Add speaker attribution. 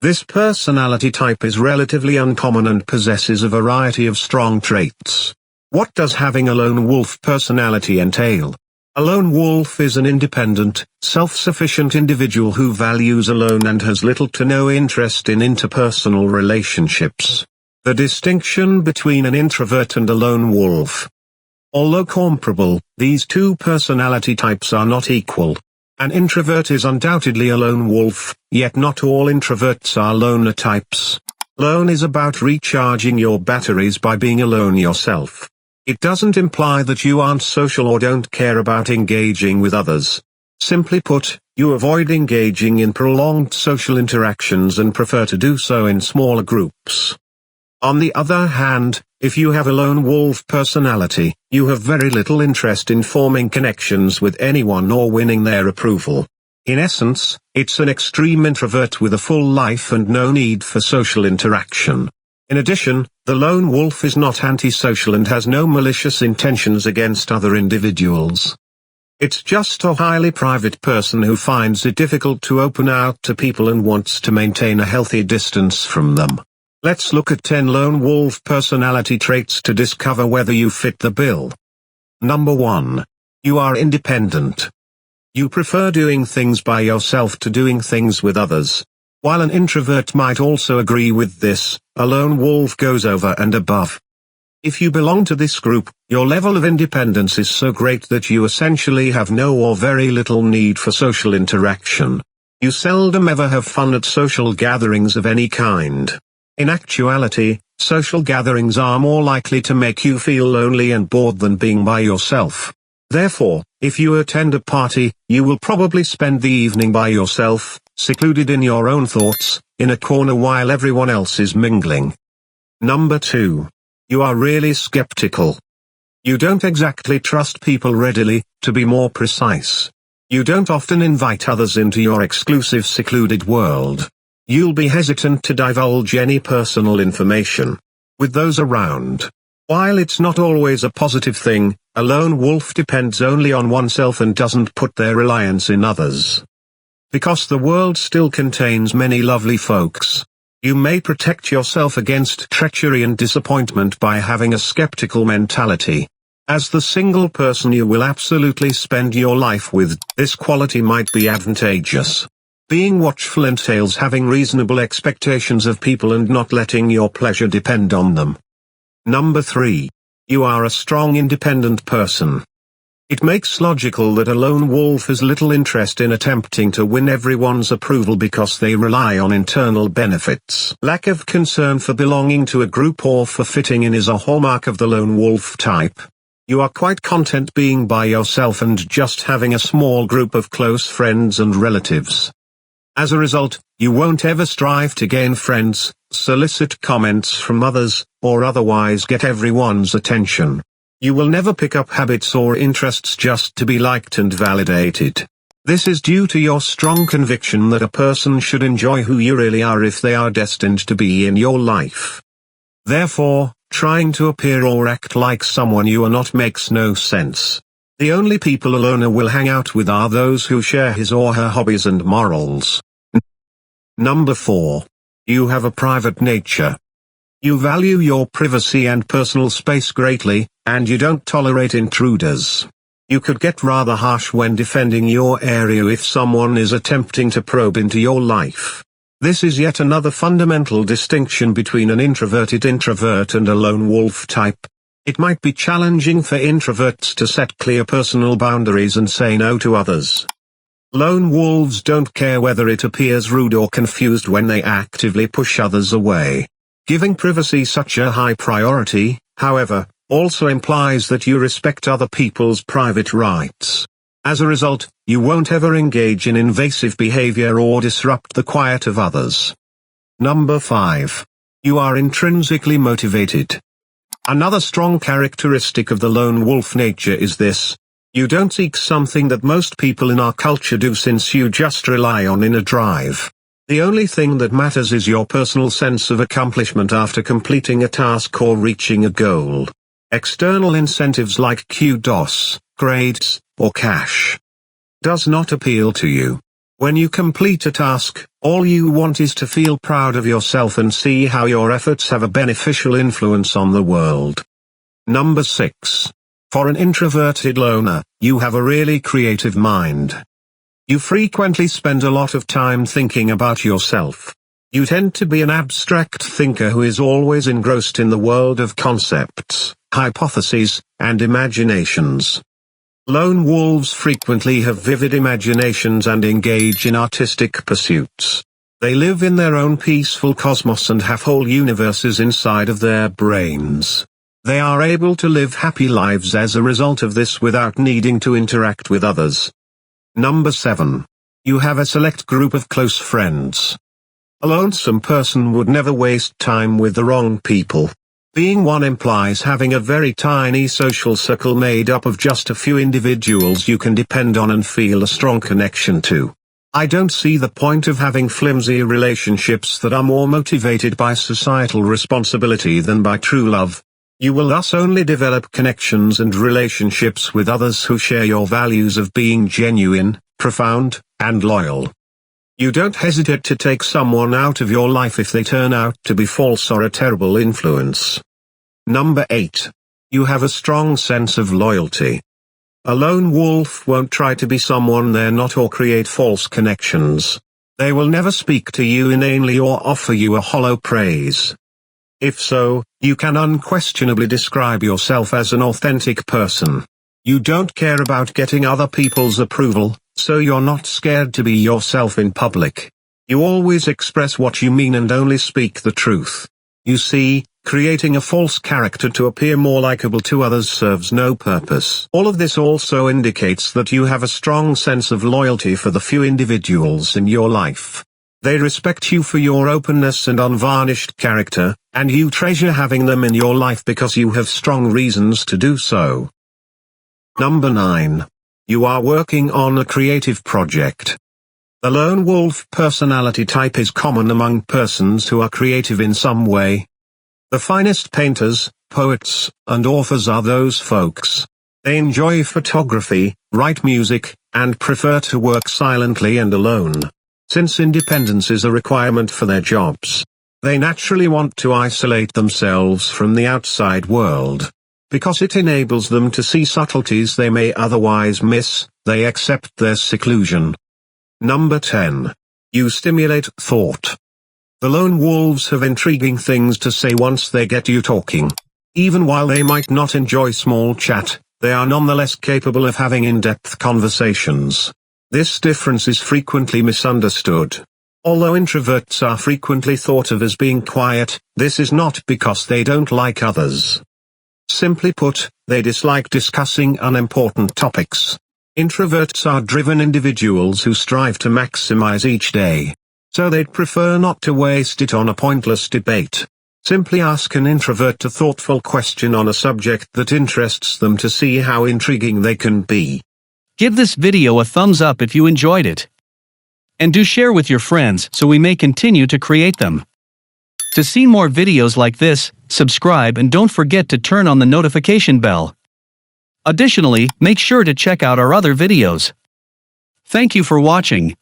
Speaker 1: This personality type is relatively uncommon and possesses a variety of strong traits. What does having a lone wolf personality entail? A lone wolf is an independent, self-sufficient individual who values alone and has little to no interest in interpersonal relationships. The distinction between an introvert and a lone wolf. Although comparable, these two personality types are not equal. An introvert is undoubtedly a lone wolf, yet not all introverts are loner types. Lone is about recharging your batteries by being alone yourself. It doesn't imply that you aren't social or don't care about engaging with others. Simply put, you avoid engaging in prolonged social interactions and prefer to do so in smaller groups. On the other hand, if you have a lone wolf personality, you have very little interest in forming connections with anyone or winning their approval. In essence, it's an extreme introvert with a full life and no need for social interaction. In addition, the lone wolf is not antisocial and has no malicious intentions against other individuals. It's just a highly private person who finds it difficult to open out to people and wants to maintain a healthy distance from them. Let's look at 10 lone wolf personality traits to discover whether you fit the bill. Number 1. You are independent. You prefer doing things by yourself to doing things with others. While an introvert might also agree with this, a lone wolf goes over and above. If you belong to this group, your level of independence is so great that you essentially have no or very little need for social interaction. You seldom ever have fun at social gatherings of any kind. In actuality, social gatherings are more likely to make you feel lonely and bored than being by yourself. Therefore, if you attend a party, you will probably spend the evening by yourself, secluded in your own thoughts, in a corner while everyone else is mingling. Number 2. You are really skeptical. You don't exactly trust people readily, to be more precise. You don't often invite others into your exclusive secluded world. You'll be hesitant to divulge any personal information with those around. While it's not always a positive thing, a lone wolf depends only on oneself and doesn't put their reliance in others. Because the world still contains many lovely folks, you may protect yourself against treachery and disappointment by having a skeptical mentality. As the single person you will absolutely spend your life with, this quality might be advantageous. Being watchful entails having reasonable expectations of people and not letting your pleasure depend on them. Number 3. You are a strong independent person. It makes logical that a lone wolf has little interest in attempting to win everyone's approval because they rely on internal benefits. Lack of concern for belonging to a group or for fitting in is a hallmark of the lone wolf type. You are quite content being by yourself and just having a small group of close friends and relatives. As a result, you won't ever strive to gain friends, solicit comments from others, or otherwise get everyone's attention. You will never pick up habits or interests just to be liked and validated. This is due to your strong conviction that a person should enjoy who you really are if they are destined to be in your life. Therefore, trying to appear or act like someone you are not makes no sense. The only people a loner will hang out with are those who share his or her hobbies and morals. Number 4. You have a private nature. You value your privacy and personal space greatly, and you don't tolerate intruders. You could get rather harsh when defending your area if someone is attempting to probe into your life. This is yet another fundamental distinction between an introverted introvert and a lone wolf type. It might be challenging for introverts to set clear personal boundaries and say no to others. Lone wolves don't care whether it appears rude or confused when they actively push others away. Giving privacy such a high priority, however, also implies that you respect other people's private rights. As a result, you won't ever engage in invasive behavior or disrupt the quiet of others. Number 5. You are intrinsically motivated. Another strong characteristic of the lone wolf nature is this. You don't seek something that most people in our culture do since you just rely on inner drive. The only thing that matters is your personal sense of accomplishment after completing a task or reaching a goal. External incentives like kudos, grades, or cash does not appeal to you. When you complete a task, all you want is to feel proud of yourself and see how your efforts have a beneficial influence on the world. Number 6. For an introverted loner, you have a really creative mind. You frequently spend a lot of time thinking about yourself. You tend to be an abstract thinker who is always engrossed in the world of concepts, hypotheses, and imaginations. Lone wolves frequently have vivid imaginations and engage in artistic pursuits. They live in their own peaceful cosmos and have whole universes inside of their brains. They are able to live happy lives as a result of this without needing to interact with others. Number 7. You have a select group of close friends. A lonesome person would never waste time with the wrong people. Being one implies having a very tiny social circle made up of just a few individuals you can depend on and feel a strong connection to. I don't see the point of having flimsy relationships that are more motivated by societal responsibility than by true love. You will thus only develop connections and relationships with others who share your values of being genuine, profound, and loyal. You don't hesitate to take someone out of your life if they turn out to be false or a terrible influence. Number 8. You have a strong sense of loyalty. A lone wolf won't try to be someone they're not or create false connections. They will never speak to you inanely or offer you a hollow praise. If so, you can unquestionably describe yourself as an authentic person. You don't care about getting other people's approval, so you're not scared to be yourself in public. You always express what you mean and only speak the truth. You see, creating a false character to appear more likable to others serves no purpose. All of this also indicates that you have a strong sense of loyalty for the few individuals in your life. They respect you for your openness and unvarnished character, and you treasure having them in your life because you have strong reasons to do so. Number 9. You are working on a creative project. The lone wolf personality type is common among persons who are creative in some way. The finest painters, poets, and authors are those folks. They enjoy photography, write music, and prefer to work silently and alone. Since independence is a requirement for their jobs, they naturally want to isolate themselves from the outside world. Because it enables them to see subtleties they may otherwise miss, they accept their seclusion. Number 10. You stimulate thought. The lone wolves have intriguing things to say once they get you talking. Even while they might not enjoy small chat, they are nonetheless capable of having in-depth conversations. This difference is frequently misunderstood. Although introverts are frequently thought of as being quiet, this is not because they don't like others. Simply put, they dislike discussing unimportant topics. Introverts are driven individuals who strive to maximize each day. So they'd prefer not to waste it on a pointless debate. Simply ask an introvert a thoughtful question on a subject that interests them to see how intriguing they can be.
Speaker 2: Give this video a thumbs up if you enjoyed it. And do share with your friends so we may continue to create them. To see more videos like this, subscribe and don't forget to turn on the notification bell. Additionally, make sure to check out our other videos. Thank you for watching.